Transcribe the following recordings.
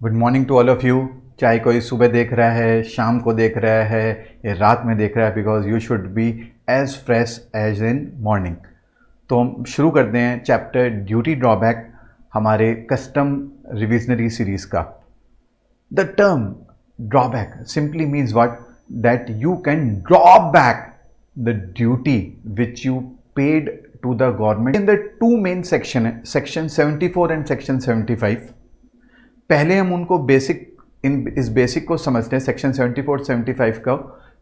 Good morning to all of you. चाहे कोई सुबह देख रहा है, शाम को देख रहा है या रात में देख रहा है, because you should be as fresh as in morning. तो हम शुरू करते हैं चैप्टर ड्यूटी ड्रॉबैक हमारे कस्टम रिविजनरी सीरीज का। The term drawback simply means what, that you can draw back the duty which you paid to the government in the two main section है, section 74 and section 75। पहले हम उनको इस basic को समझते हैं, section 74 75 का।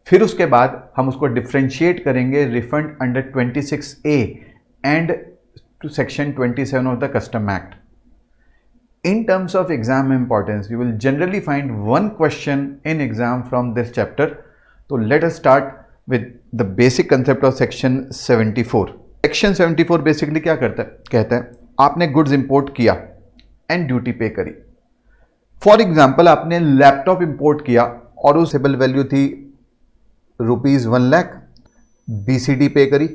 फिर उसके बाद हम उसको डिफ्रेंशिएट करेंगे refund under 26A and to section 27 of the custom act. In terms of exam importance, you will generally find one question in exam from this chapter. So let us start with the basic concept of section 74. Section 74 basically क्या कहता है आपने goods import किया and duty pay करी। For example आपने laptop import किया और उस सेबल वैल्यू थी ₹1 लाख, BCD पे करी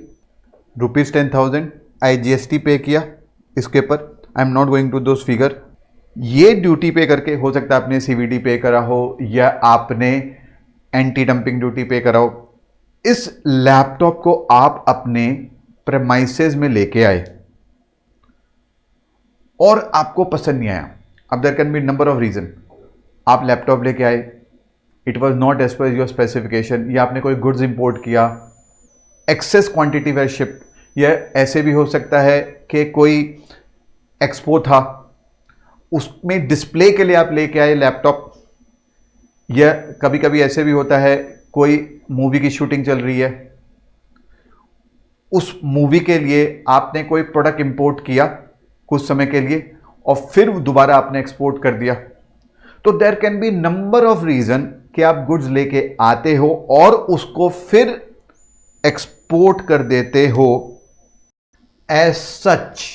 ₹10,000, IGST पे किया इसके ऊपर। I am not going to those figure. ये ड्यूटी पे करके हो सकता है आपने CVD पे करा हो या आपने एंटी डंपिंग ड्यूटी पे करा हो। इस लैपटॉप को आप अपने प्रेमाइसेस में लेके आए और आपको पसंद नहीं आया। अब there can be number of reason. आप लैपटॉप लेके आए, it was not as per your specification, या आपने कोई गुड्स इंपोर्ट किया, एक्सेस क्वांटिटी वे शिफ्ट, या ऐसे भी हो सकता है कि कोई एक्सपो था उसमें डिस्प्ले के लिए आप लेके आए लैपटॉप, या कभी कभी ऐसे भी होता है कोई मूवी की शूटिंग चल रही है, उस मूवी के लिए आपने कोई प्रोडक्ट इंपोर्ट किया कुछ समय के लिए और फिर दोबारा आपने एक्सपोर्ट कर दिया। तो there can be number of reason कि आप गुड्स लेके आते हो और उसको फिर एक्सपोर्ट कर देते हो एज सच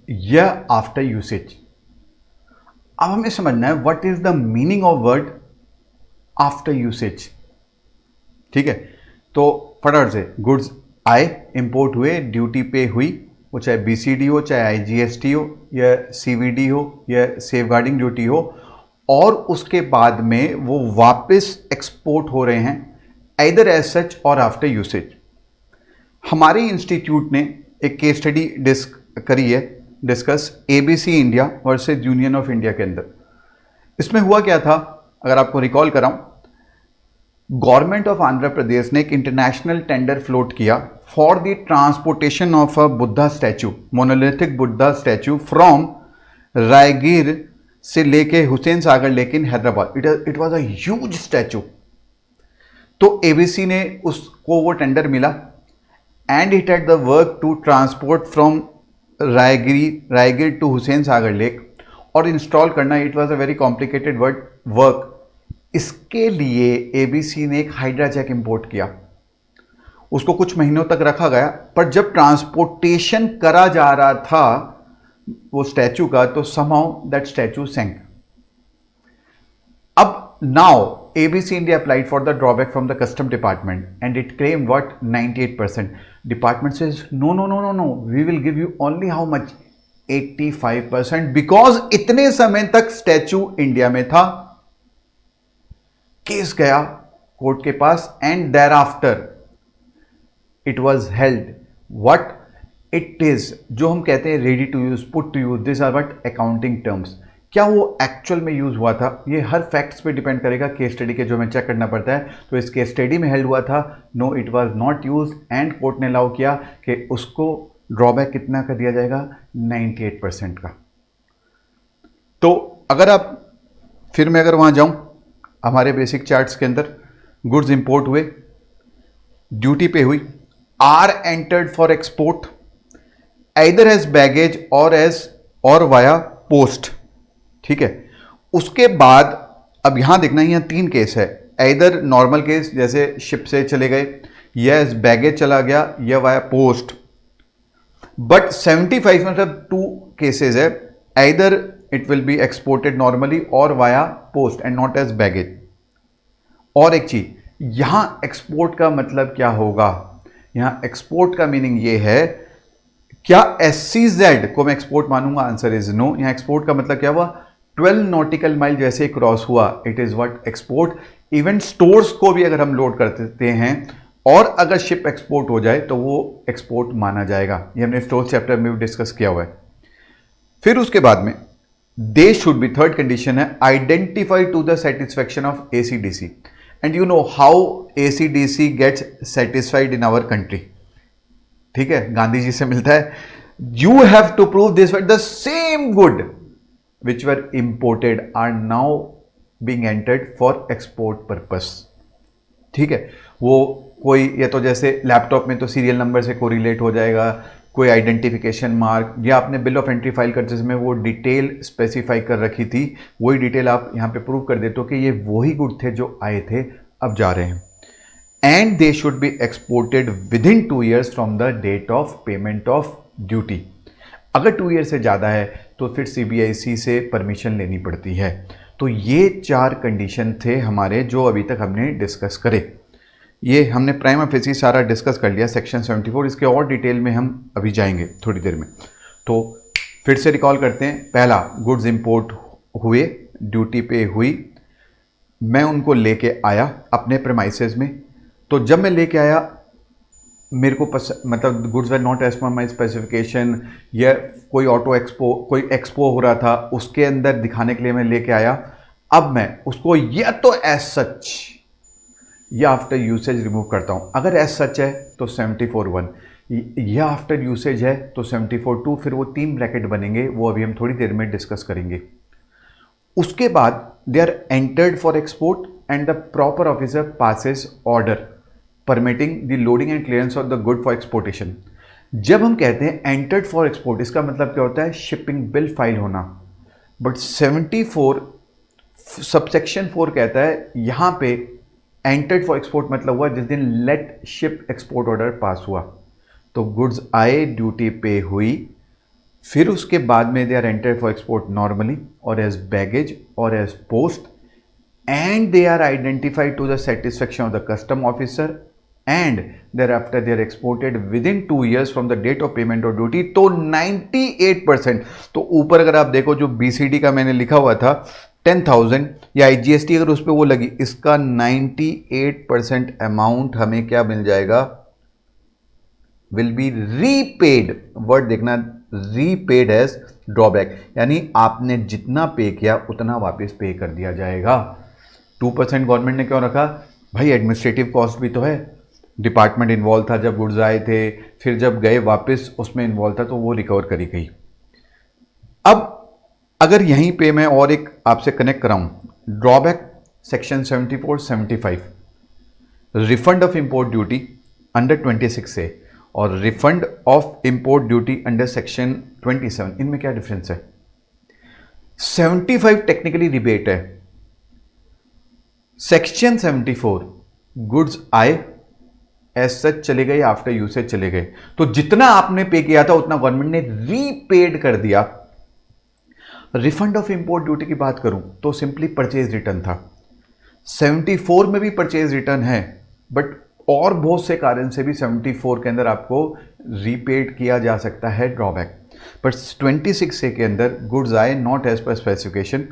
या आफ्टर यूसेज। अब हमें समझना है what is the meaning of word after usage. ठीक है, तो फटाफट से गुड्स आए, इंपोर्ट हुए, ड्यूटी पे हुई, वो चाहे BCD हो, चाहे IGST हो, या CVD हो, या सेफगार्डिंग ड्यूटी हो, और उसके बाद में वो वापस एक्सपोर्ट हो रहे हैं आइदर एज सच और आफ्टर यूसेज। हमारे इंस्टीट्यूट ने एक केस स्टडी करी है discuss ABC India versus union of India के अंदर। इसमें हुआ क्या था, अगर आपको रिकॉल कराऊं, गवर्नमेंट ऑफ आंध्र प्रदेश ने एक इंटरनेशनल टेंडर फ्लोट किया for the transportation of a Buddha statue, monolithic Buddha statue from Rajgir से लेके Hussain Sagar lake in Hyderabad. It was a huge statue. तो ABC ने उसको वो टेंडर मिला and it had the work to transport from रायगीर to Hussain Sagar lake और install करना। It was a very complicated work. इसके लिए ABC ने एक हाइड्रा जैक इंपोर्ट किया, उसको कुछ महीनों तक रखा गया, पर जब ट्रांसपोर्टेशन करा जा रहा था वो स्टैचू का, तो समहाउ दैट स्टैचू सैंक। अब now ABC India applied for the drawback from the custom department and it claim what 98%। Department says no no no no no, we will give you only how much 85%, because इतने समय तक statue India में था। Case गया court के पास and thereafter it was held what it is, जो हम कहते हैं ready to use, put to use, this are what accounting terms. क्या वो एक्चुअल में यूज हुआ था, ये हर फैक्ट्स पे डिपेंड करेगा, केस स्टडी के जो हमें चेक करना पड़ता है। तो इस केस स्टडी में हेल्ड हुआ था no it was not use and court ने अलाउ किया कि उसको ड्रॉबैक कितना कर दिया जाएगा, 98% का। तो अगर आप फिर मैं अगर वहां जाऊं हमारे बेसिक चार्ट्स के अंदर, गुड्स इंपोर्ट हुए, ड्यूटी पे हुई, are entered for export either as baggage और वाया पोस्ट। ठीक है, उसके बाद अब यहां देखना, यहां 3 केस है, आइदर नॉर्मल केस जैसे शिप से चले गए, या एज बैगेज चला गया, या वाया पोस्ट। बट 75 मतलब 2 केसेस है, either it will be exported normally और via post and not as baggage. और एक चीज, यहां एक्सपोर्ट का मतलब क्या होगा, यहां एक्सपोर्ट का मीनिंग ये है, क्या SCZ को मैं एक्सपोर्ट मानूंगा, आंसर इज नो। यहां एक्सपोर्ट का मतलब क्या हुआ, 12 नॉटिकल माइल जैसे क्रॉस हुआ, it is what export. Even stores को भी अगर हम लोड कर देते हैं और अगर शिप एक्सपोर्ट हो जाए तो वो एक्सपोर्ट माना जाएगा। ये हमने स्टोर चैप्टर में भी डिस्कस किया हुआ है। फिर उसके बाद में they should be, third condition है, identify to the satisfaction of ACDC. And you know how ACDC gets satisfied in our country. ठीक है, गांधी जी से मिलता है, you have to prove this the same good which were imported are now being entered for export purpose. ठीक है, वो कोई ये तो जैसे लैपटॉप में तो सीरियल नंबर से कोरिलेट हो जाएगा, कोई आइडेंटिफिकेशन मार्क, या आपने बिल ऑफ एंट्री फाइल करते समय वो डिटेल स्पेसिफाई कर रखी थी, वही डिटेल आप यहाँ पे प्रूव कर देते हो कि ये वही गुड थे जो आए थे अब जा रहे हैं। And they should be exported within 2 years from the date of payment of duty. अगर 2 years से ज़्यादा है तो फिर CBIC से परमिशन लेनी पड़ती है। तो ये 4 कंडीशन थे हमारे जो अभी तक हमने डिस्कस करे। ये हमने प्राइमा फेसी सारा डिस्कस कर लिया सेक्शन 74, इसके और डिटेल में हम अभी जाएंगे थोड़ी देर में। तो फिर से रिकॉल करते हैं। पहला, गुड्स इंपोर्ट हुए, ड्यूटी पे हुई, मैं उनको लेके आया अपने प्रेमाइसेस में। तो जब मैं लेके आया मेरे को मतलब गुड्स वर नॉट एज पर माई स्पेसिफिकेशन, या कोई ऑटो एक्सपो, कोई एक्सपो हो रहा था उसके अंदर दिखाने के लिए मैं लेके आया। अब मैं उसको या तो एज सच या आफ्टर यूसेज रिमूव करता हूं। अगर एज सच है तो 74(1), या आफ्टर यूसेज है तो 74(2। फिर वो 3 ब्रैकेट बनेंगे, वो अभी हम थोड़ी देर में डिस्कस करेंगे। उसके बाद they are entered for export and the proper officer passes order permitting the loading and clearance of the good for exportation. जब हम कहते हैं एंटर्ड फॉर एक्सपोर्ट, इसका मतलब क्या होता है? शिपिंग बिल फाइल होना। बट 74 सबसेक्शन 4 कहता है यहां पे एंटर्ड फॉर एक्सपोर्ट मतलब हुआ जिस दिन let ship export order pass हुआ। तो गुड्स आए, ड्यूटी पे हुई, फिर उसके बाद में they are entered for export normally और एज बैगेज और as post, and they are identified to the satisfaction of the custom officer, and thereafter they are exported within 2 years from the date of payment of duty. तो 98%, तो ऊपर अगर आप देखो जो BCD का मैंने लिखा हुआ था 10,000 या IGST अगर उस पर वो लगी, इसका 98% अमाउंट हमें क्या मिल जाएगा? Will be repaid. वर्ड देखना, रीपेड एज ड्रॉबैक, यानी आपने जितना पे किया उतना वापस पे कर दिया जाएगा। 2% गवर्नमेंट ने क्यों रखा? भाई एडमिनिस्ट्रेटिव कॉस्ट भी तो है, डिपार्टमेंट इन्वॉल्व था जब गुड्स आए थे, फिर जब गए वापस उसमें इन्वॉल्व था, तो वो रिकवर करी गई। अब अगर यहीं पे मैं और एक आपसे कनेक्ट कराऊं, drawback section 74, 75, refund of import duty under 26 से और refund of import duty under section 27, इनमें क्या डिफरेंस है? 75 टेक्निकली रिबेट है, सेक्शन 74 गुड्स आए एज सच चले गए, आफ्टर यूसेज चले गए, तो जितना आपने पे किया था उतना गवर्नमेंट ने रीपेड कर दिया। रिफंड ऑफ इंपोर्ट ड्यूटी की बात करूं तो सिंपली परचेज रिटर्न था। 74 में भी परचेज रिटर्न है, बट और बहुत से कारण से भी 74 के अंदर आपको रीपेड किया जा सकता है ड्रॉबैक। पर 26 से के अंदर गुड्स आए नॉट एज पर स्पेसिफिकेशन,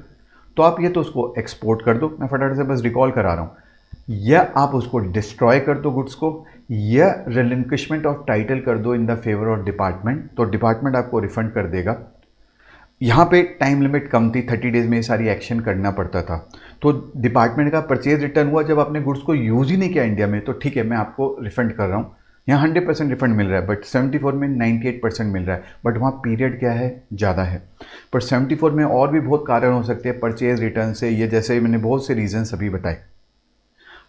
तो आप ये तो उसको एक्सपोर्ट कर दो, मैं फटाफट से बस रिकॉल करा रहा हूँ, या आप उसको डिस्ट्रॉय कर दो गुड्स को, या रिलिंक्विशमेंट ऑफ टाइटल कर दो in the favour of department, तो डिपार्टमेंट आपको रिफंड कर देगा। यहाँ पे टाइम लिमिट कम थी, 30 डेज में ये सारी एक्शन करना पड़ता था। तो डिपार्टमेंट का परचेज रिटर्न हुआ जब आपने गुड्स को यूज़ ही नहीं किया इंडिया में, तो ठीक है मैं आपको रिफंड कर रहा हूँ। यहाँ 100% रिफंड मिल रहा है, बट 74 में 98% मिल रहा है, बट वहाँ पीरियड क्या है? ज़्यादा है। पर 74 में और भी बहुत कारण हो सकते हैं परचेज रिटर्न से, ये जैसे मैंने बहुत से रीजन्स अभी बताए।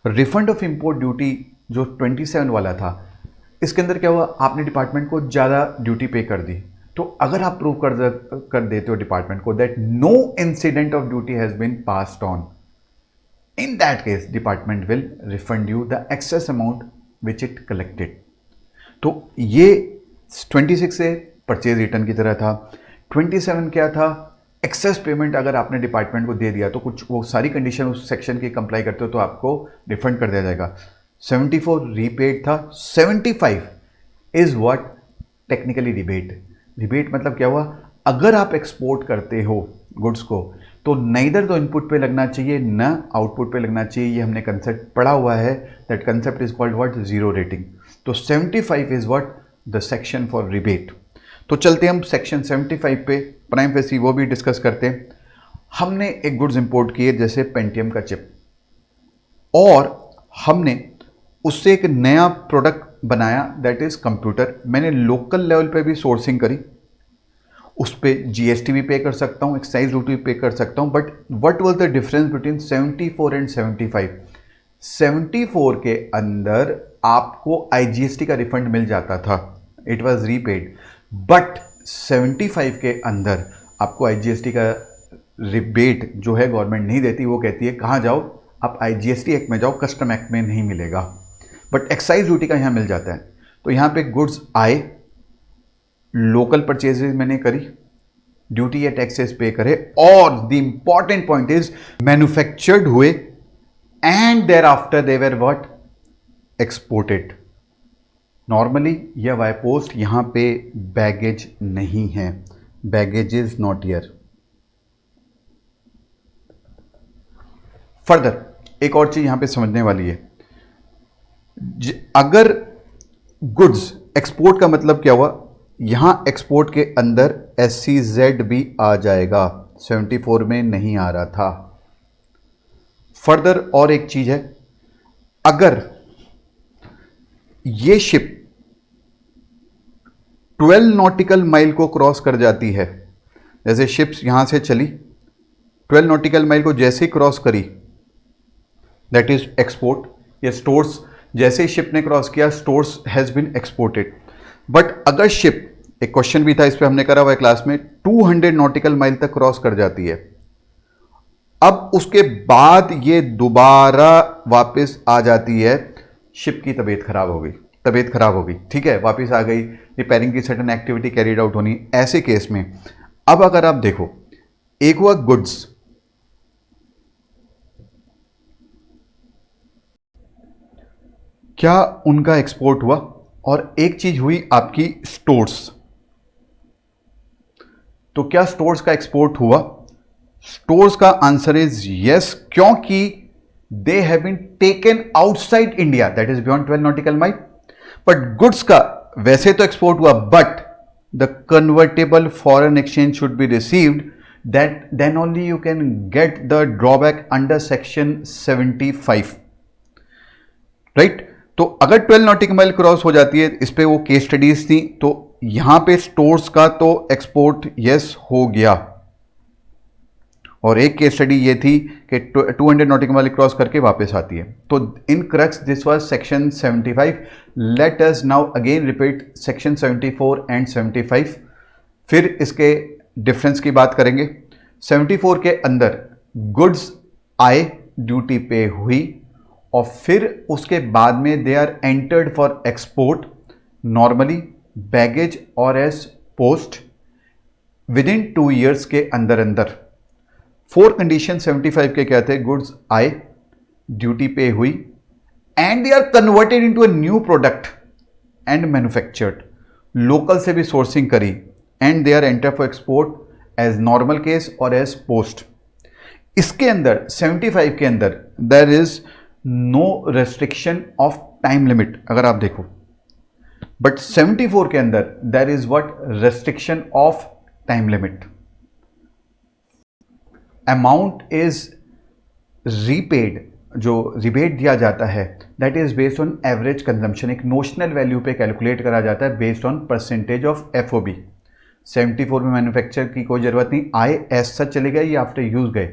रिफंड ऑफ इंपोर्ट ड्यूटी जो 27 वाला था, इसके अंदर क्या हुआ? आपने डिपार्टमेंट को ज़्यादा ड्यूटी पे कर दी, तो अगर आप प्रूव कर देते हो डिपार्टमेंट को that no incident of duty has been passed on, in that case department will refund you the excess amount which it collected. तो ये 26 से परचेज रिटर्न की तरह था। 27 क्या था? एक्सेस पेमेंट अगर आपने डिपार्टमेंट को दे दिया तो कुछ वो सारी कंडीशन उस सेक्शन की कंप्लाई करते हो तो आपको रिफंड कर दिया जाएगा। 74 रीपेड था। 75 is what technically rebate. Rebate मतलब क्या हुआ? अगर आप एक्सपोर्ट करते हो गुड्स को तो नईदर तो इनपुट पे लगना चाहिए न आउटपुट पे लगना चाहिए, ये हमने कंसेप्ट पढ़ा हुआ है. That concept is called what, zero rating. तो 75 is what, the section for rebate. तो चलते हम सेक्शन 75 पे, प्राइम फेसी वो भी डिस्कस करते हैं. हमने एक गुड्स इंपोर्ट किए जैसे पेंटियम का चिप, और हमने उससे एक नया प्रोडक्ट बनाया दैट इज कंप्यूटर. मैंने लोकल लेवल पे भी सोर्सिंग करी, उस पर जीएसटी भी पे कर सकता हूँ, एक्साइज ड्यूटी भी पे कर सकता हूँ. But what was the difference between 74 and 75? 74 के अंदर आपको आईजीएसटी का रिफंड मिल जाता था, इट वाज रीपेड. बट 75 के अंदर आपको आईजीएसटी का रिबेट जो है गवर्नमेंट नहीं देती, वो कहती है कहाँ जाओ, आप आईजीएसटी एक्ट में जाओ, कस्टम एक्ट में नहीं मिलेगा. बट एक्साइज ड्यूटी का यहाँ मिल जाता है. तो यहाँ पे गुड्स आए, लोकल परचेजेज मैंने करी, ड्यूटी या टैक्सेस पे करे, और the important point is manufactured हुए and thereafter they were what, exported. Normally या बाय पोस्ट, यहां पे बैगेज नहीं है, baggage is not here. Further एक और चीज यहां पे समझने वाली है. अगर गुड्स एक्सपोर्ट का मतलब क्या हुआ, यहां एक्सपोर्ट के अंदर SCZ भी आ जाएगा, 74 में नहीं आ रहा था. फर्दर और एक चीज है, अगर ये शिप 12 नॉटिकल माइल को क्रॉस कर जाती है, जैसे शिप्स यहां से चली 12 नॉटिकल माइल को जैसे ही क्रॉस करी, दैट इज एक्सपोर्ट. या स्टोर्स, जैसे ही शिप ने क्रॉस किया, stores has been exported. But अगर शिप, एक क्वेश्चन भी था इस पे हमने करा हुआ है क्लास में, 200 नॉटिकल माइल तक क्रॉस कर जाती है, अब उसके बाद ये दोबारा वापस आ जाती है, शिप की तबीयत खराब हो गई, ठीक है, वापस आ गई, रिपेयरिंग की सर्टेन एक्टिविटी कैरिड आउट होनी, ऐसे केस में. अब अगर आप देखो, एक हुआ गुड्स, क्या उनका एक्सपोर्ट हुआ, और एक चीज हुई आपकी स्टोर्स. तो क्या स्टोर्स का एक्सपोर्ट हुआ? स्टोर्स का आंसर इज यस, क्योंकि they have been taken outside India, that is beyond 12 nautical mile. But goods का वैसे तो एक्सपोर्ट हुआ, but the convertible foreign exchange should be received, that then only you can get the drawback under section 75, right. तो अगर 12 nautical mile cross हो जाती है, इस पे वो केस स्टडीज थी, तो यहां पे स्टोर्स का तो एक्सपोर्ट यस हो गया. और एक केस स्टडी ये थी कि 200 नॉटिकल माइल क्रॉस करके वापस आती है. तो in crux this was section 75. Let us now again repeat section 74 and 75. फिर इसके डिफरेंस की बात करेंगे. 74 के अंदर गुड्स आए, ड्यूटी पे हुई, और फिर उसके बाद में they are entered for export, normally baggage और as post within 2 years के अंदर. 4 कंडीशन 75 के क्या थे? गुड्स आए, ड्यूटी पे हुई, and they are converted into a new product and manufactured, local से भी सोर्सिंग करी, and they are enter for export as normal case और एज पोस्ट. इसके अंदर 75 के अंदर there is no restriction of time limit, अगर आप देखो. बट 74 के अंदर there is what, restriction of time limit. Amount is repaid, जो रिबेट दिया जाता है that is based on average consumption, एक नोशनल वैल्यू पे कैलकुलेट करा जाता है based on percentage of FOB. 74 में मैन्युफैक्चर की कोई ज़रूरत नहीं, आए एज सच चले गए या आफ्टर यूज गए,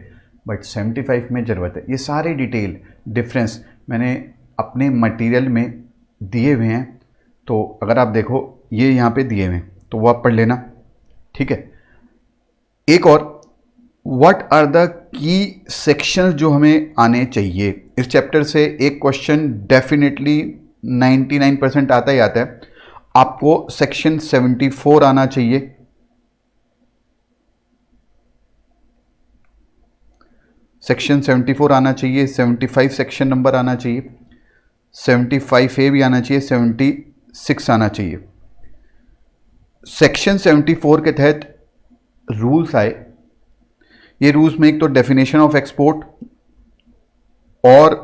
बट 75 में ज़रूरत है. ये सारे डिटेल डिफरेंस मैंने अपने मटेरियल में दिए हुए हैं, तो अगर आप देखो ये यहाँ पे दिए हुए हैं तो वो आप पढ़ लेना, ठीक है. एक और, what are the key sections जो हमें आने चाहिए इस चैप्टर से? एक क्वेश्चन डेफिनेटली 99% आता ही आता है. आपको सेक्शन 74 आना चाहिए, सेक्शन 74 आना चाहिए, 75 सेक्शन नंबर आना चाहिए, 75A भी आना चाहिए, 76 आना चाहिए. सेक्शन 74 के तहत रूल्स आए ये रूल्स में एक तो डेफिनेशन ऑफ एक्सपोर्ट और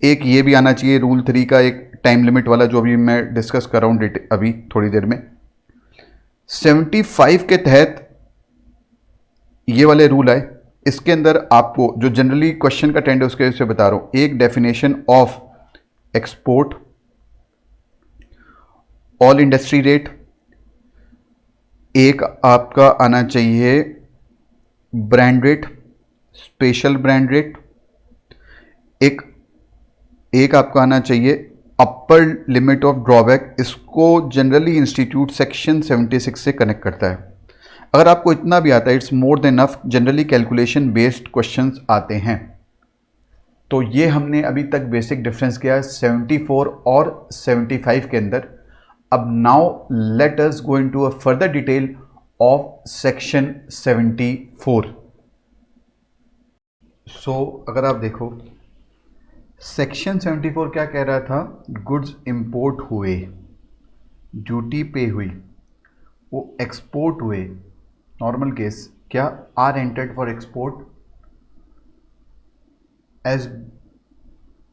एक ये भी आना चाहिए रूल 3 का एक टाइम लिमिट वाला, जो अभी मैं डिस्कस कर रहा हूँ अभी थोड़ी देर में। 75 के तहत ये वाले रूल आए। इसके अंदर आपको जो जनरली क्वेश्चन का ट्रेंड है उसके से बता रहा हूं, एक definition of export, all industry rate, एक आपका आना चाहिए brand rate, special brand rate, एक आपका आना चाहिए अपर लिमिट ऑफ ड्रॉबैक। इसको जनरली इंस्टीट्यूट सेक्शन 76 से कनेक्ट करता है। अगर आपको इतना भी आता है it's more than enough. Generally calculation based questions आते हैं। तो ये हमने अभी तक बेसिक डिफरेंस किया 74 और 75 के अंदर। अब now let us go into a further detail of section 74। सो अगर आप देखो सेक्शन 74 क्या कह रहा था, गुड्स इंपोर्ट हुए, ड्यूटी पे हुई, वो एक्सपोर्ट हुए, नॉर्मल केस क्या are entered for export as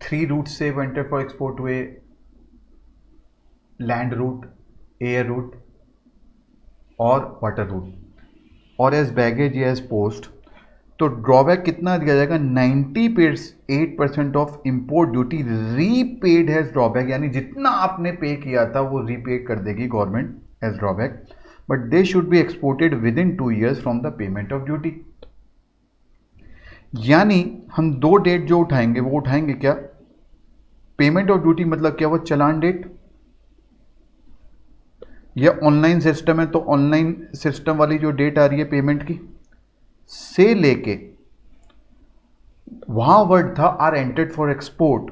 3 route से एंटर्ड फॉर एक्सपोर्ट हुए, लैंड रूट, एयर रूट और वाटर रूट, और एज बैगेज या एज पोस्ट। तो ड्रॉबैक कितना दिया जाएगा, 98% of import duty repaid as drawback, यानी जितना आपने पे किया था वो रीपेड कर देगी government as drawback, but they should be exported within 2 years from the payment of duty. यानी हम 2 डेट जो उठाएंगे वो उठाएंगे क्या, पेमेंट ऑफ ड्यूटी मतलब क्या, वो चलान डेट, या ऑनलाइन सिस्टम है तो ऑनलाइन सिस्टम वाली जो डेट आ रही है पेमेंट की से लेके, वहां वर्ड था are entered for export.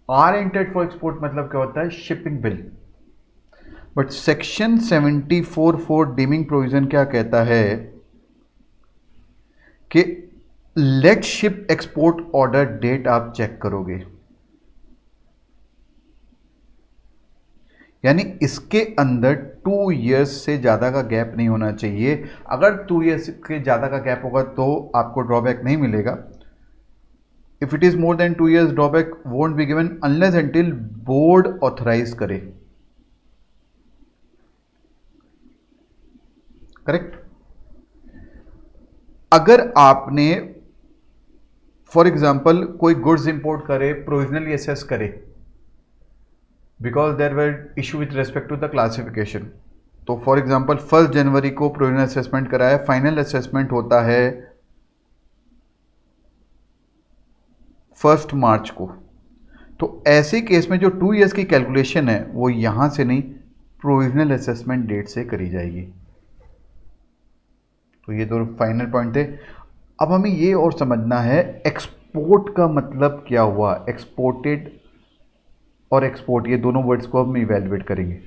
Are entered for export मतलब क्या होता है, shipping bill. But section 74 for deeming provision क्या कहता है कि let ship export order date आप चेक करोगे, यानी इसके अंदर 2 years से ज़्यादा का गैप नहीं होना चाहिए। अगर 2 years के ज़्यादा का गैप होगा तो आपको ड्रॉबैक नहीं मिलेगा। If it is more than 2 years drawback won't be given unless until board authorise करे। करेक्ट। अगर आपने फॉर एग्जाम्पल कोई गुड्स इंपोर्ट करे, प्रोविजनली असेस करे, because there were issue with respect to the classification, तो for example 1 जनवरी को provisional assessment कराया, फाइनल असेसमेंट होता है 1 मार्च को, तो ऐसे केस में जो 2 years की कैलकुलेशन है वो यहां से नहीं, प्रोविजनल असेसमेंट डेट से करी जाएगी। तो ये दो फाइनल पॉइंट थे। अब हमें ये और समझना है एक्सपोर्ट का मतलब क्या हुआ। एक्सपोर्टेड और एक्सपोर्ट ये दोनों वर्ड्स को हम इवेल्युएट करेंगे,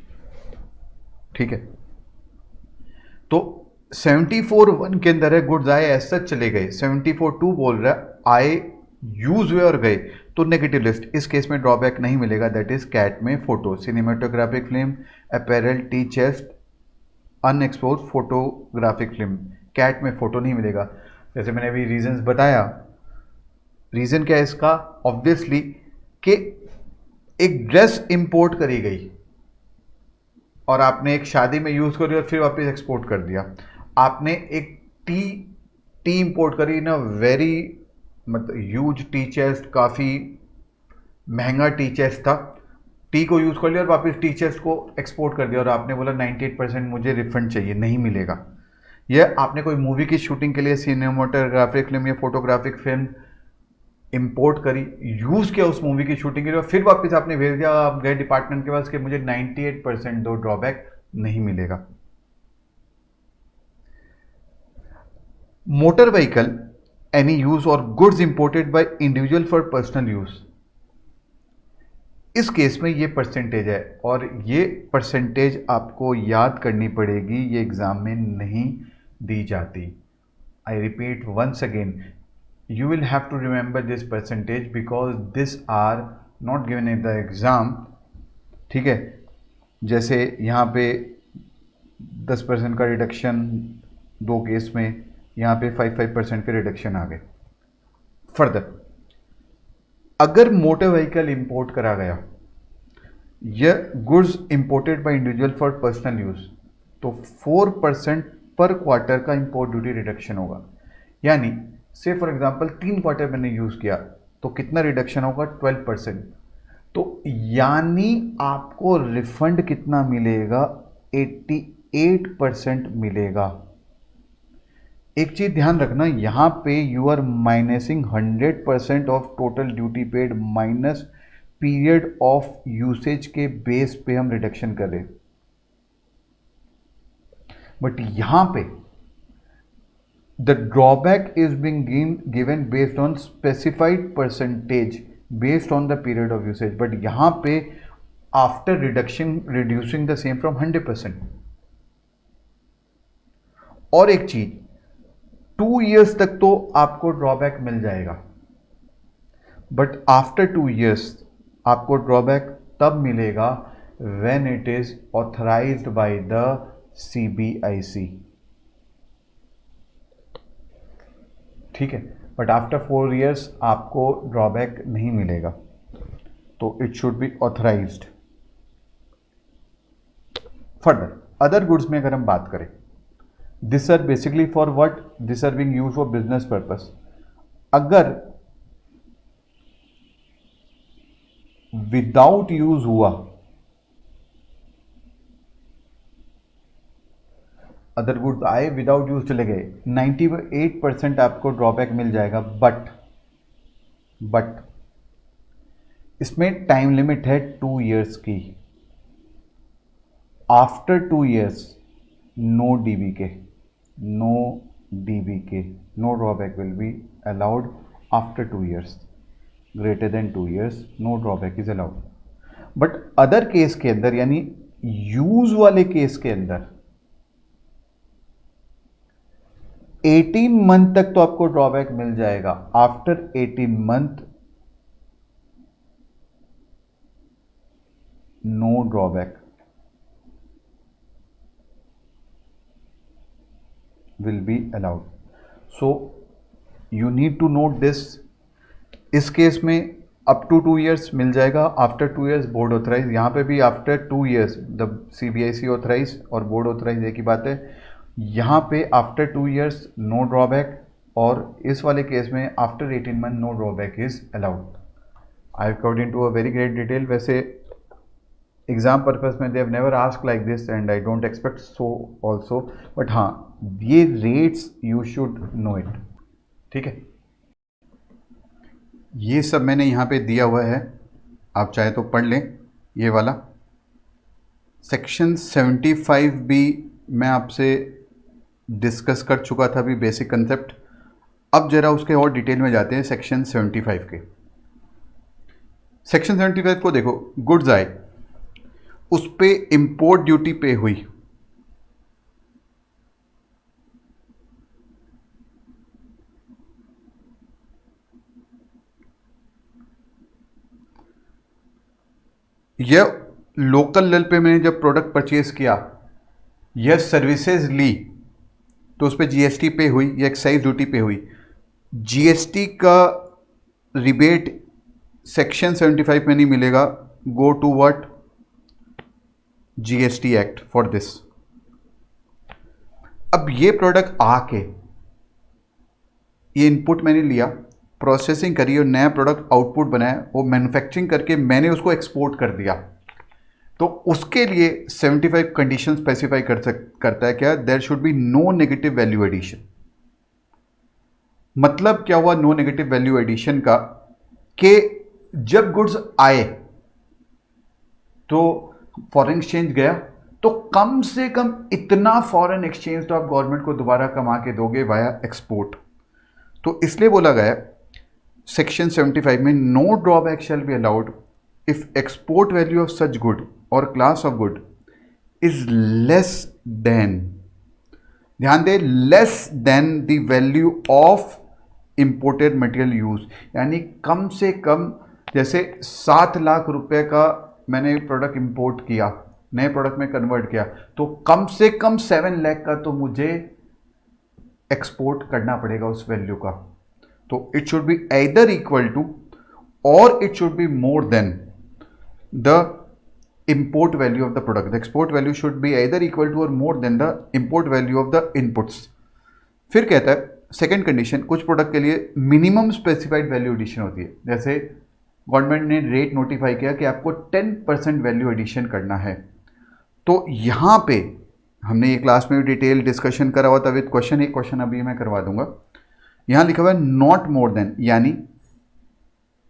ठीक है। तो 74(1) के अंदर है गुड्स आए एज सच चले गए, 74(2) बोल रहा है आए यूज हुए और गए, तो नेगेटिव लिस्ट। इस केस में ड्रॉबैक नहीं मिलेगा, दैट इज कैट में photo, cinematographic film, apparel, tea chest, unexposed photographic film, कैट में फोटो नहीं मिलेगा। जैसे मैंने अभी रीजंस बताया, रीजन क्या है इसका, ऑब्वियसली कि एक ड्रेस इंपोर्ट करी गई और आपने एक शादी में यूज करी और फिर वापस एक्सपोर्ट कर दिया। आपने एक टी इंपोर्ट करी ना, वेरी मतलब ह्यूज टी चेस्ट, काफ़ी महंगा टी चेस्ट था, टी को यूज़ कर लिया और वापस टी चेस्ट को एक्सपोर्ट कर दिया और आपने बोला 98% मुझे रिफंड चाहिए, नहीं मिलेगा। यह आपने कोई मूवी की शूटिंग के लिए सिनेमेटोग्राफिक फिल्म या फोटोग्राफिक फिल्म इंपोर्ट करी, यूज़ किया उस मूवी की शूटिंग के लिए, फिर वापस आपने भेज दिया, आप गए डिपार्टमेंट के पास कि मुझे 98% दो, ड्रॉबैक नहीं मिलेगा। मोटर व्हीकल एनी यूज और goods imported by individual for personal use, इस केस में ये परसेंटेज है और ये परसेंटेज आपको याद करनी पड़ेगी, ये एग्जाम में नहीं दी जाती। I repeat once again, you will have to remember this percentage because this are not given in the exam, ठीक है। जैसे यहाँ पे 10% का रिडक्शन 2 केस में, यहाँ पे 5% के रिडक्शन आ गए। फर्दर अगर मोटर व्हीकल इंपोर्ट करा गया या goods imported by individual for personal use, तो 4% पर क्वार्टर का इंपोर्ट ड्यूटी रिडक्शन होगा। यानी से फॉर एग्जांपल 3 क्वार्टर मैंने यूज किया तो कितना रिडक्शन होगा? 12%। तो यानी आपको रिफंड कितना मिलेगा? 88% मिलेगा। एक चीज ध्यान रखना, यहां पे you are minusing 100% of total duty paid minus period of usage के बेस पे हम रिडक्शन कर रहे, बट यहां पे the drawback is being given based on specified percentage based on the period of usage, but यहां पे after reducing the same from 100%। और एक चीज, 2 years तक तो आपको ड्रॉबैक मिल जाएगा, बट आफ्टर 2 years आपको ड्रॉबैक तब मिलेगा when it is authorised by the CBIC। ठीक है, बट आफ्टर 4 years आपको ड्रॉबैक नहीं मिलेगा, तो it should be authorised. Further other goods में अगर हम बात करें, this are basically for what? This are being used for business purpose. अगर विदाउट यूज हुआ, अदर गुड्स आए विदाउट यूज चले गए, 98% आपको ड्रॉबैक मिल जाएगा। बट इसमें टाइम लिमिट है 2 years की। After 2 years no DBK, no drawback will be allowed after 2 years। Greater than 2 years no drawback is allowed. But other case के अंदर, यानी यूज वाले केस के अंदर 18 मंथ तक तो आपको ड्रॉबैक मिल जाएगा। After 18 month no drawback will be allowed. So you need to note this. इस केस में अप टू 2 years मिल जाएगा, आफ्टर 2 years बोर्ड ऑथराइज। यहाँ पे भी after 2 years the CBIC authorise और बोर्ड ऑथराइज एक ही बात है। यहाँ पे आफ्टर 2 years नो ड्रॉबैक, और इस वाले केस में after 18 month no drawback is allowed. I have covered in to a very great detail. वैसे एग्जाम पर्पज में they have never ask like this and I don't expect so also, but हाँ ये rates you should know it. ठीक है, ये सब मैंने यहाँ पे दिया हुआ है, आप चाहे तो पढ़ लें। ये वाला सेक्शन 75 भी मैं आपसे डिस्कस कर चुका था अभी, बेसिक कंसेप्ट। अब जरा उसके और डिटेल में जाते हैं सेक्शन 75 के। सेक्शन 75 को देखो, गुड्स आए, उस पे इंपोर्ट ड्यूटी पे हुई, यह लोकल लेवल पे मैंने जब प्रोडक्ट परचेज किया, यह सर्विसेज ली, तो उस पर GST पे हुई या एक्साइज ड्यूटी पे हुई। GST का रिबेट सेक्शन 75 में नहीं मिलेगा। Go to what? GST act for this. अब ये प्रोडक्ट आके, ये इनपुट मैंने लिया, प्रोसेसिंग करी और नया प्रोडक्ट आउटपुट बनाया, वो मैन्युफैक्चरिंग करके मैंने उसको एक्सपोर्ट कर दिया, तो उसके लिए 75 कंडीशन स्पेसिफाई करता है क्या? There should be no negative value addition. मतलब क्या हुआ नो नेगेटिव वैल्यू एडिशन का? कि जब गुड्स आए तो फॉरेन एक्सचेंज गया, तो कम से कम इतना फॉरेन एक्सचेंज तो आप गवर्नमेंट को दोबारा कमा के दोगे वाया एक्सपोर्ट। तो इसलिए बोला गया सेक्शन 75 में no drawback shall be allowed if export value of such good और class of good is less than, ध्यान दे, less than the value of imported material use. यानी कम से कम, जैसे 7 लाख रुपए का मैंने प्रोडक्ट इंपोर्ट किया, नए प्रोडक्ट में कन्वर्ट किया, तो कम से कम 7 लाख का तो मुझे एक्सपोर्ट करना पड़ेगा उस वैल्यू का। तो it should be either equal to और it should be more than the import value of the product. The export value should be either equal to or more than the import value of the inputs. फिर कहता है second condition, कुछ product के लिए minimum specified value addition होती है। जैसे government ने रेट नोटिफाई किया कि आपको 10% वैल्यू एडिशन करना है, तो यहाँ पे हमने ये क्लास में भी डिटेल डिस्कशन करा हुआ था विद क्वेश्चन, एक क्वेश्चन अभी मैं करवा दूंगा। यहाँ लिखा हुआ है नॉट मोर देन, यानी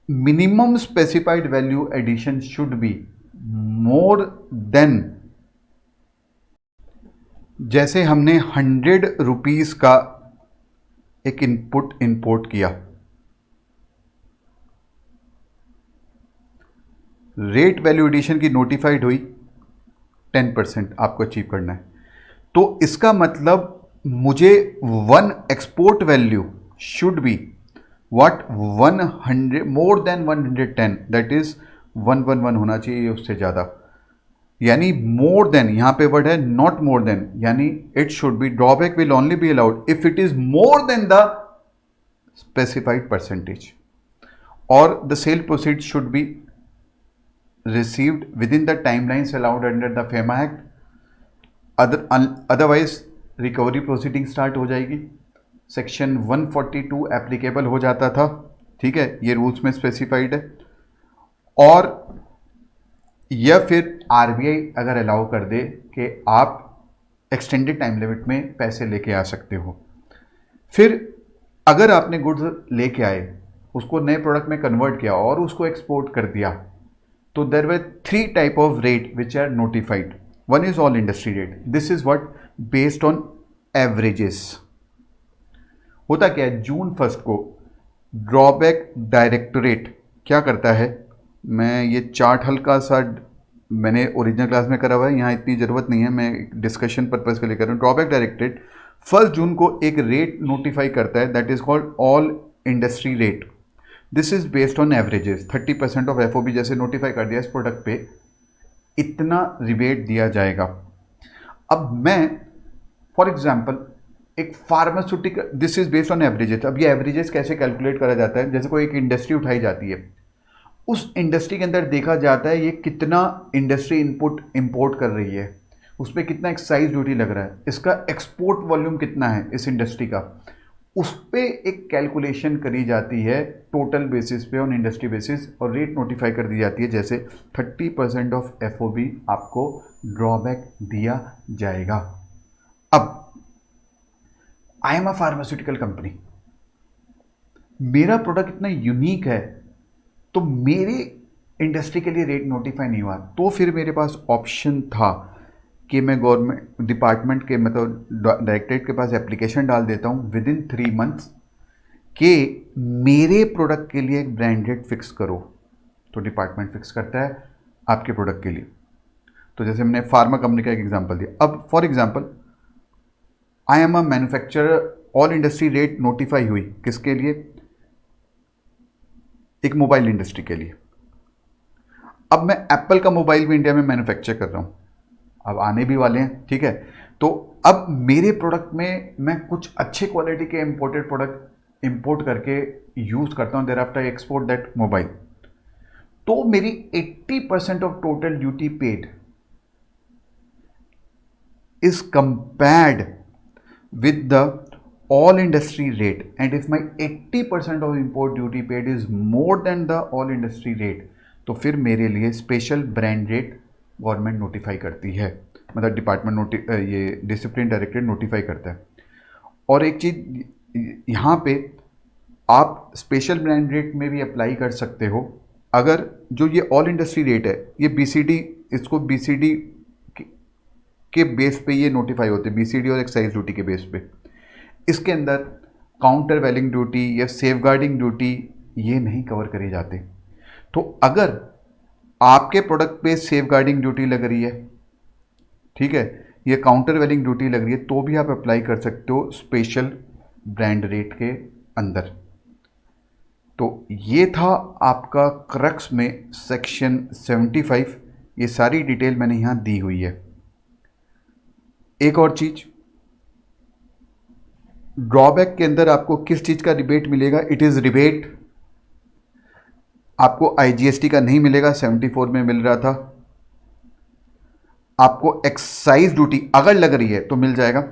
minimum specified value addition should be more than, जैसे हमने 100 रुपीज का एक इनपुट इंपोर्ट किया, रेट वैल्यू एडिशन की नोटिफाइड हुई, 10% आपको अचीव करना है, तो इसका मतलब मुझे one export value should be what 100 more than 110, that is 111 होना चाहिए, उससे ज़्यादा, यानी मोर देन, यहाँ पे वर्ड है नॉट मोर देन, यानी it should be, drawback will only be allowed if it is more than the specified percentage, और the sale proceed should be received within the timelines allowed under the FEMA act, otherwise recovery proceeding start हो जाएगी। Section 142 applicable हो जाता था, ठीक है, ये rules में स्पेसिफाइड है। और या फिर आरबीआई अगर अलाउ कर दे कि आप एक्सटेंडेड टाइम लिमिट में पैसे लेके आ सकते हो। फिर अगर आपने गुड्स लेके आए, उसको नए प्रोडक्ट में कन्वर्ट किया और उसको एक्सपोर्ट कर दिया, तो there were 3 type of rate which are notified. One is all industry rate, this is what based on averages. होता क्या है, जून 1 को ड्रॉबैक डायरेक्टोरेट क्या करता है, मैं ये चार्ट हल्का सा मैंने ओरिजिनल क्लास में करा हुआ है, यहाँ इतनी ज़रूरत नहीं है, मैं डिस्कशन पर्पज़ के लिए कर रहा हूँ। ड्रॉबैक डायरेक्टरेट 1 जून को एक रेट नोटिफाई करता है, that is called all industry rate. This is based on averages. 30% of FOB जैसे नोटिफाई कर दिया, इस प्रोडक्ट पे इतना रिबेट दिया जाएगा। अब मैं फॉर एग्जाम्पल एक pharmaceutical, this is based on averages. अब ये एवरेजेस कैसे कैलकुलेट करा जाता है, जैसे कोई एक इंडस्ट्री उठाई जाती है, उस इंडस्ट्री के अंदर देखा जाता है ये कितना इंडस्ट्री इनपुट इंपोर्ट कर रही है, उस पर कितना एक्साइज ड्यूटी लग रहा है, इसका एक्सपोर्ट वॉल्यूम कितना है इस इंडस्ट्री का, उस पर एक कैलकुलेशन करी जाती है टोटल बेसिस पे, ऑन इंडस्ट्री बेसिस, और रेट नोटिफाई कर दी जाती है। जैसे 30% ऑफ एफओबी आपको ड्रॉबैक दिया जाएगा। अब I am a pharmaceutical company, मेरा प्रोडक्ट इतना यूनिक है, तो मेरे इंडस्ट्री के लिए रेट नोटिफाई नहीं हुआ, तो फिर मेरे पास ऑप्शन था कि मैं गवर्नमेंट डिपार्टमेंट के, मतलब डायरेक्टरेट के पास एप्लीकेशन डाल देता हूँ विद इन 3 मंथ्स कि मेरे प्रोडक्ट के लिए एक ब्रांड रेट फिक्स करो। तो डिपार्टमेंट फिक्स करता है आपके प्रोडक्ट के लिए। तो जैसे हमने फार्मा कंपनी का एक एग्जांपल दिया। अब for example I am a manufacturer, all industry rate notify हुई किसके लिए, एक मोबाइल इंडस्ट्री के लिए। अब मैं एप्पल का मोबाइल भी इंडिया में मैन्युफैक्चर कर रहा हूँ, अब आने भी वाले हैं, ठीक है। तो अब मेरे प्रोडक्ट में मैं कुछ अच्छे क्वालिटी के इंपोर्टेड प्रोडक्ट इंपोर्ट करके यूज़ करता हूँ, thereafter export that mobile, तो मेरी 80% of total duty paid is compared with the all industry rate, and if my 80% of import duty paid is more than the all industry rate, तो फिर मेरे लिए special brand rate government notify करती है, मतलब department ये discipline directorate notify करता है। और एक चीज़ यहाँ पे आप स्पेशल ब्रांड रेट में भी अप्लाई कर सकते हो, अगर जो ये ऑल इंडस्ट्री रेट है, ये बीसीडी, इसको बीसीडी के बेस पे ये नोटिफाई होते हैं, बीसीडी और एक्साइज ड्यूटी के बेस पे। इसके अंदर काउंटर वैलिंग ड्यूटी या सेफगार्डिंग ड्यूटी ये नहीं कवर करे जाते। तो अगर आपके प्रोडक्ट पे सेफगार्डिंग ड्यूटी लग रही है, ठीक है, ये काउंटर वैलिंग ड्यूटी लग रही है, तो भी आप अप्लाई कर सकते हो स्पेशल ब्रांड रेट के अंदर। तो ये था आपका क्रक्स में सेक्शन 75, ये सारी डिटेल मैंने यहाँ दी हुई है। एक और चीज, ड्रॉबैक के अंदर आपको किस चीज़ का रिबेट मिलेगा? इट इज़ रिबेट आपको आईजीएसटी का नहीं मिलेगा, 74 में मिल रहा था। आपको एक्साइज ड्यूटी अगर लग रही है तो मिल जाएगा।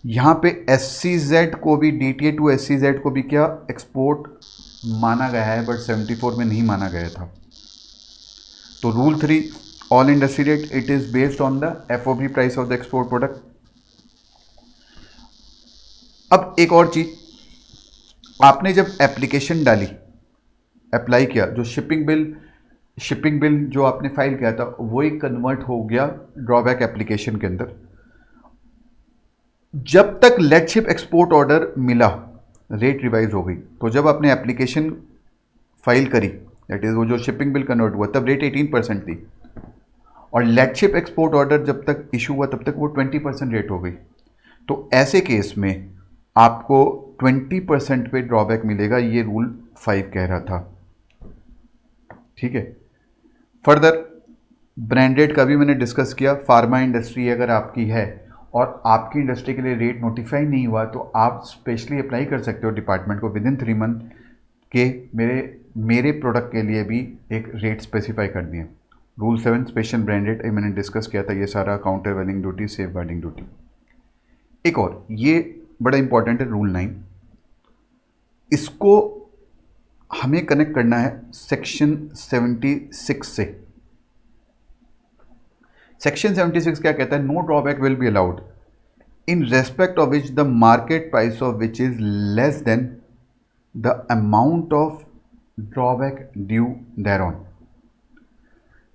यहां पे SCZ को भी, DTA टू SCZ को भी क्या एक्सपोर्ट माना गया है, बट 74 में नहीं माना गया था। तो rule 3, all industry rate it is based on the FOB price of the export product. अब एक और चीज, आपने जब एप्लीकेशन डाली, अप्लाई किया, जो शिपिंग बिल जो आपने फाइल किया था वो ही कन्वर्ट हो गया ड्रॉबैक एप्लीकेशन के अंदर। जब तक लेट शिप एक्सपोर्ट ऑर्डर मिला, रेट रिवाइज हो गई। तो जब आपने एप्लीकेशन फाइल करी, दैट इज वो जो शिपिंग बिल कन्वर्ट हुआ, तब रेट 18% थी, और लेट शिप एक्सपोर्ट ऑर्डर जब तक इशू हुआ तब तक वो 20% रेट हो गई। तो ऐसे केस में आपको 20% पे ड्रॉबैक मिलेगा, ये रूल 5 कह रहा था। ठीक है। फर्दर ब्रांडेड का भी मैंने डिस्कस किया। फार्मा इंडस्ट्री अगर आपकी है और आपकी इंडस्ट्री के लिए रेट नोटिफाई नहीं हुआ तो आप स्पेशली अप्लाई कर सकते हो डिपार्टमेंट को विद इन 3 मंथ के मेरे प्रोडक्ट के लिए भी एक रेट स्पेसिफाई कर दिए। रूल 7 स्पेशल ब्रांडेड मैंने डिस्कस किया था, ये सारा काउंटर वेलिंग ड्यूटी, सेफ गार्डिंग ड्यूटी। एक और ये बड़ा इंपॉर्टेंट है, रूल 9, इसको हमें कनेक्ट करना है सेक्शन 76 से। सेक्शन 76 क्या कहता है? No drawback will be allowed in respect of which the market price of which is less than the amount of drawback due thereon.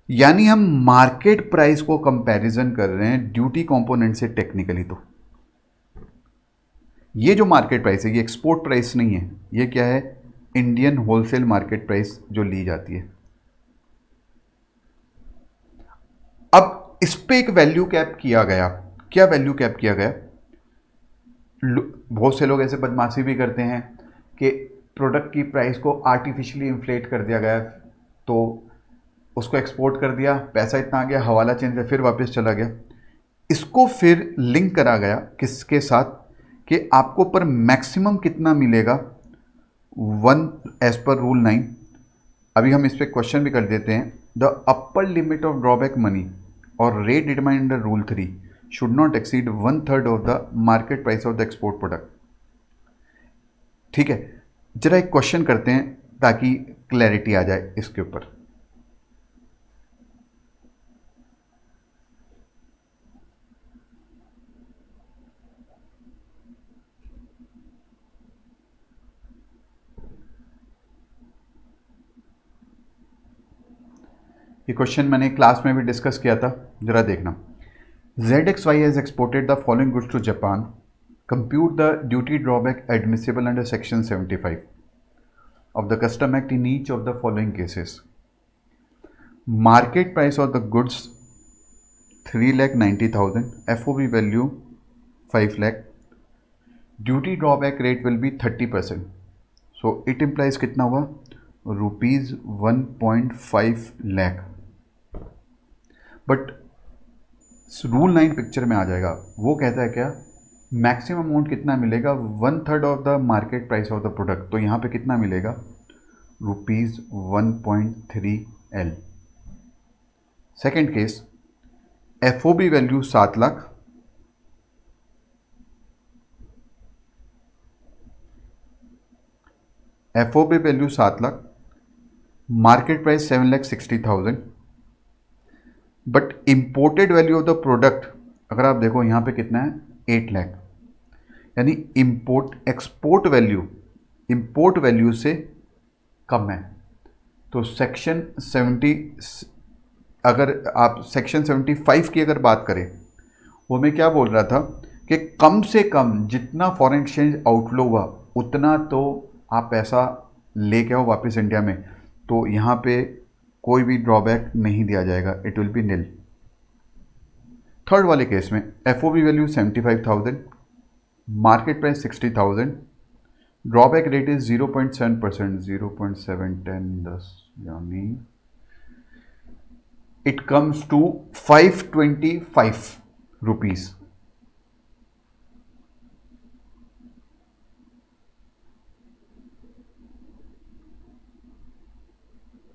यानी हम मार्केट प्राइस को कंपैरिजन कर रहे हैं ड्यूटी कंपोनेंट से टेक्निकली। तो ये जो मार्केट प्राइस है ये एक्सपोर्ट प्राइस नहीं है, ये क्या है? इंडियन होलसेल मार्केट प्राइस जो ली जाती है। अब इस पे एक वैल्यू कैप किया गया। क्या वैल्यू कैप किया गया? बहुत से लोग ऐसे बदमाशी भी करते हैं कि प्रोडक्ट की प्राइस को आर्टिफिशियली इन्फ्लेट कर दिया गया, तो उसको एक्सपोर्ट कर दिया, पैसा इतना आ गया, हवाला चेंज है, फिर वापस चला गया। इसको फिर लिंक करा गया किसके साथ कि आपको पर मैक्सिमम कितना मिलेगा, 1 एज पर रूल 9। अभी हम इस पर क्वेश्चन भी कर देते हैं। The upper limit of drawback money और rate determined under rule 3 should not exceed 1/3 of the market price of the export product. ठीक है, जरा एक क्वेश्चन करते हैं ताकि क्लैरिटी आ जाए इसके ऊपर। ये क्वेश्चन मैंने क्लास में भी डिस्कस किया था, जरा देखना। ZXY has exported the following goods to Japan. Compute the duty drawback admissible under Section 75 of the Custom Act in each of the following cases. Market price of the goods 3,90,000, FOB value 5 lakh. Duty drawback rate will be 30%. So it implies कितना हुआ? Rupees 1.5 lakh. But rule 9 picture में आ जाएगा। वो कहता है क्या? Maximum amount कितना मिलेगा? 1/3 of the market price of the product. तो यहाँ पे कितना मिलेगा? Rupees 1.3 L। Second case, FOB value 7 lakh, FOB value 7 lakh, market price 7,60,000, but imported value of the product अगर आप देखो यहाँ पे कितना है? 8 लाख। यानी एक्सपोर्ट वैल्यू से कम है। तो सेक्शन 70, अगर आप सेक्शन 75 की अगर बात करें, वो मैं क्या बोल रहा था कि कम से कम जितना फॉरेन एक्सचेंज आउटफ्लो हुआ उतना तो आप पैसा लेके आओ वापस इंडिया में, तो यहाँ पे कोई भी ड्रॉबैक नहीं दिया जाएगा, it will be nil. Third वाले केस में FOB value 75,000, market price 60,000, drawback rate is 0.7%, 0.710 यानी इट कम्स टू 525 रुपीज।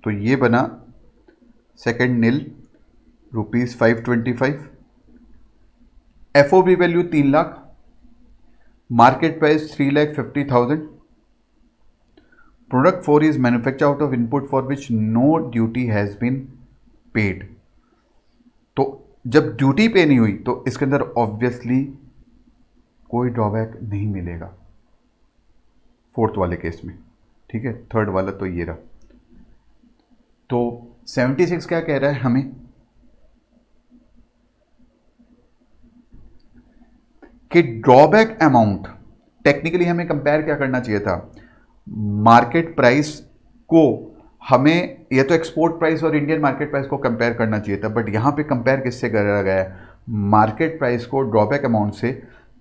तो ये बना second nil ₹525, FOB value 3 lakh, market price 3,50,000, product 4 is manufacture out of input for which no duty has been paid. तो जब duty पे नहीं हुई तो इसके अंदर ऑब्वियसली कोई ड्रॉबैक नहीं मिलेगा फोर्थ वाले केस में, ठीक है। थर्ड वाला तो ये रहा। तो 76 क्या कह रहा है हमें कि ड्रॉबैक अमाउंट, टेक्निकली हमें कंपेयर क्या करना चाहिए था, मार्केट प्राइस को हमें या तो एक्सपोर्ट प्राइस और इंडियन मार्केट प्राइस को कंपेयर करना चाहिए था, बट यहां पे कंपेयर किससे करा गया है, मार्केट प्राइस को ड्रॉबैक अमाउंट से,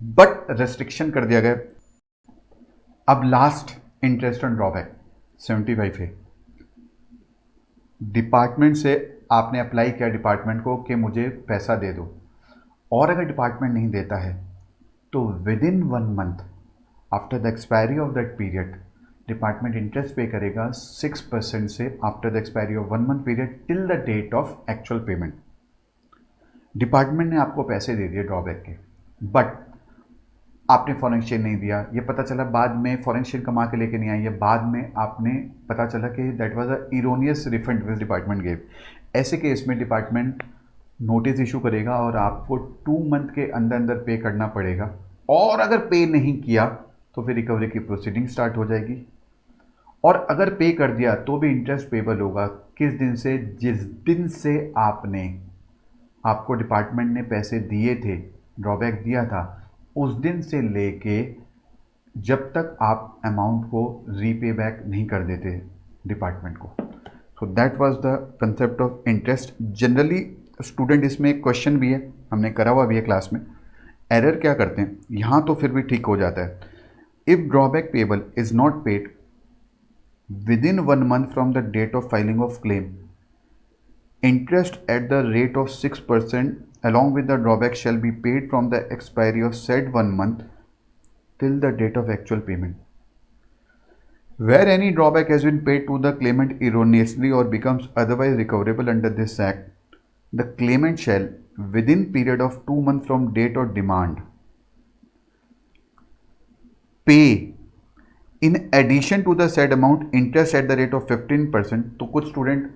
बट रेस्ट्रिक्शन कर दिया गया। अब लास्ट इंटरेस्ट ऑन ड्रॉबैक 75 है, डिपार्टमेंट से आपने अप्लाई किया डिपार्टमेंट को कि मुझे पैसा दे दो, और अगर डिपार्टमेंट नहीं देता है तो within 1 month after the expiry of that period department interest pay करेगा 6% से after the expiry of 1 month period till the date of actual payment. Department ने आपको पैसे दे दिए ड्रॉबैक के, बट आपने फॉरेन एक्सचेंज नहीं दिया, ये पता चला बाद में फॉरेन एक्सचेंज कमा के लेके नहीं आई है, बाद में आपने पता चला कि that was a erroneous refund which department gave. ऐसे केस में डिपार्टमेंट नोटिस इशू करेगा और आपको 2 मंथ के अंदर अंदर पे करना पड़ेगा, और अगर पे नहीं किया तो फिर रिकवरी की प्रोसीडिंग स्टार्ट हो जाएगी, और अगर पे कर दिया तो भी इंटरेस्ट पेबल होगा किस दिन से, जिस दिन से आपको डिपार्टमेंट ने पैसे दिए थे, ड्रॉबैक दिया था, उस दिन से लेके जब तक आप अमाउंट को रीपे बैक नहीं कर देते डिपार्टमेंट को। So that was the concept of interest. Generally student इसमें एक क्वेश्चन भी है, हमने करा हुआ भी है क्लास में, एरर क्या करते हैं यहाँ तो फिर भी ठीक हो जाता है। If drawback payable is not paid within 1 month from the date of filing of claim, interest at the rate of 6% along with the drawback shall be paid from the expiry of said 1 month till the date of actual payment. Where any drawback has been paid to the claimant erroneously or becomes otherwise recoverable under this act, the claimant shall, within period of 2 months from date of demand, pay in addition to the said amount interest at the rate of 15%। तो कुछ student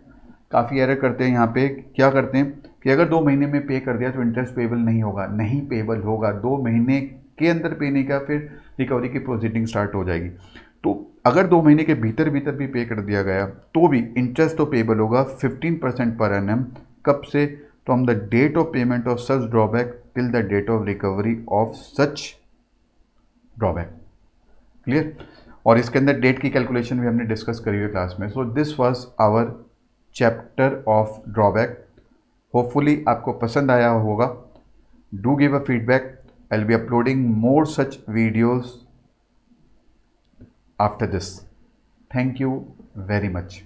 काफ़ी error करते हैं यहाँ पे, क्या करते हैं कि अगर 2 महीने में पे कर दिया तो इंटरेस्ट पेबल नहीं होगा, नहीं पेबल होगा, 2 महीने के अंदर पे नहीं किया फिर रिकवरी की प्रोसीडिंग स्टार्ट हो जाएगी। तो अगर 2 महीने के भीतर भी पे कर दिया गया तो भी इंटरेस्ट तो पेबल होगा 15% पर एनम, कब से, from the date of payment of such drawback till the date of recovery of such drawback. Clear? और इसके अंदर डेट की कैलकुलेशन भी हमने डिस्कस करी हुई क्लास में। So this was our chapter of drawback. Hopefully आपको पसंद आया होगा। Do give a feedback. I will be uploading more such videos after this. Thank you very much.